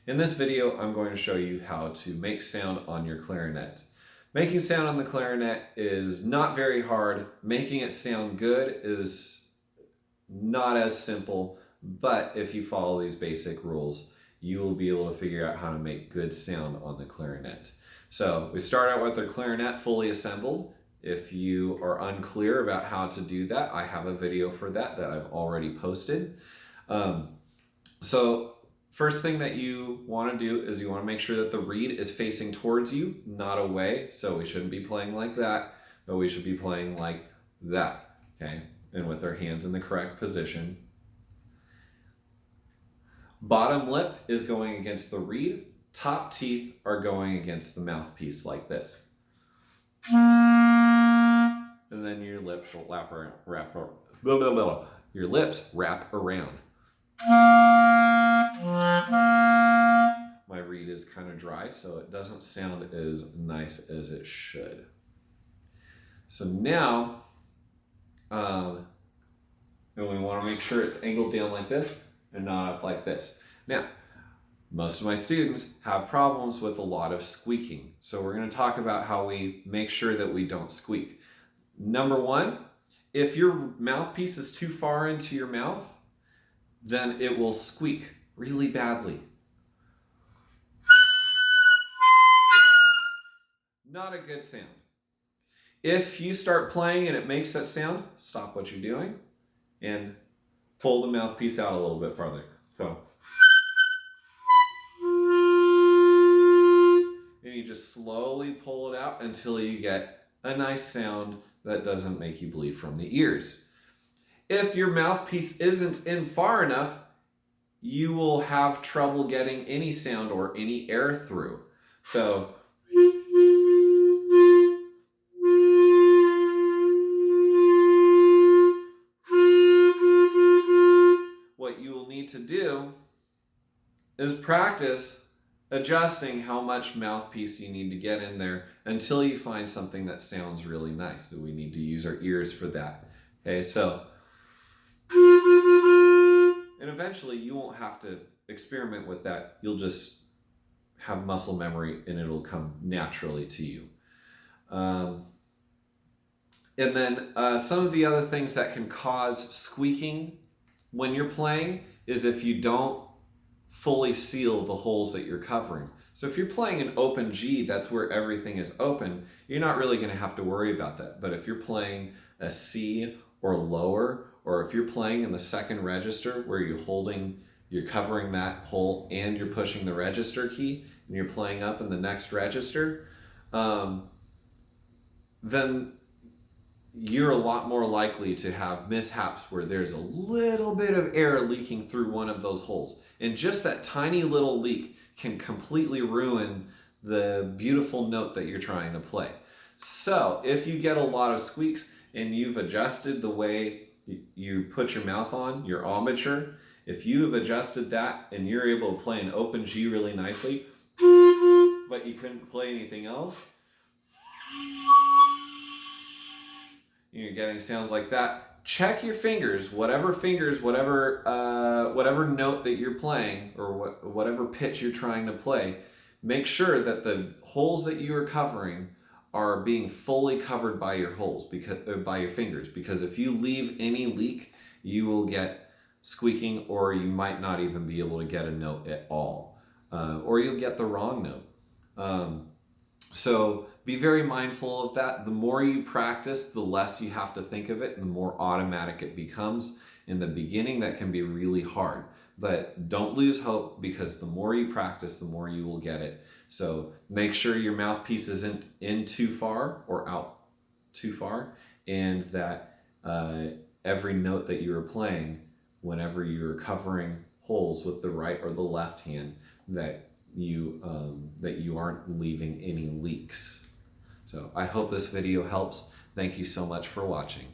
In this video, I'm going to show you how to make sound on your clarinet. Making sound on the clarinet is not very hard. Making it sound good is not as simple, but if you follow these basic rules, you will be able to figure out how to make good sound on the clarinet. So we start out with the clarinet fully assembled. If you are unclear about how to do that, I have a video for that I've already posted. So first thing that you want to do is you want to make sure that the reed is facing towards you, not away. So we shouldn't be playing like that, but we should be playing like that, okay? And with our hands in the correct position. Bottom lip is going against the reed. Top teeth are going against the mouthpiece like this. And then your lips will your lips wrap around. My reed is kind of dry, so it doesn't sound as nice as it should. So now, and we want to make sure it's angled down like this and not up like this. Now, most of my students have problems with a lot of squeaking. So we're going to talk about how we make sure that we don't squeak. Number one, if your mouthpiece is too far into your mouth, then it will squeak really badly. Not a good sound. If you start playing and it makes that sound, stop what you're doing and pull the mouthpiece out a little bit farther. So, and you just slowly pull it out until you get a nice sound that doesn't make you bleed from the ears. If your mouthpiece isn't in far enough, you will have trouble getting any sound or any air through. So, what you will need to do is practice adjusting how much mouthpiece you need to get in there until you find something that sounds really nice. So we need to use our ears for that. Okay, so, and eventually you won't have to experiment with that. You'll just have muscle memory and it'll come naturally to you. And then some of the other things that can cause squeaking when you're playing is if you don't fully seal the holes that you're covering. So if you're playing an open G, that's where everything is open, you're not really going to have to worry about that. But if you're playing a C or lower, or if you're playing in the second register where you're covering that hole and you're pushing the register key and you're playing up in the next register, then you're a lot more likely to have mishaps where there's a little bit of air leaking through one of those holes. And just that tiny little leak can completely ruin the beautiful note that you're trying to play. So if you get a lot of squeaks and you've adjusted the way you put your mouth on, your embouchure, if you have adjusted that and you're able to play an open G really nicely, but you couldn't play anything else, you're getting sounds like that, check your fingers, whatever note that you're playing or whatever pitch you're trying to play, make sure that the holes that you are covering are being fully covered by your by your fingers, because if you leave any leak, you will get squeaking, or you might not even be able to get a note at all, or you'll get the wrong note. So be very mindful of that. The more you practice, the less you have to think of it, and the more automatic it becomes. In the beginning, that can be really hard, but don't lose hope, because the more you practice, the more you will get it. So make sure your mouthpiece isn't in too far or out too far, and that every note that you are playing, whenever you're covering holes with the right or the left hand, that you aren't leaving any leaks. So I hope this video helps. Thank you so much for watching.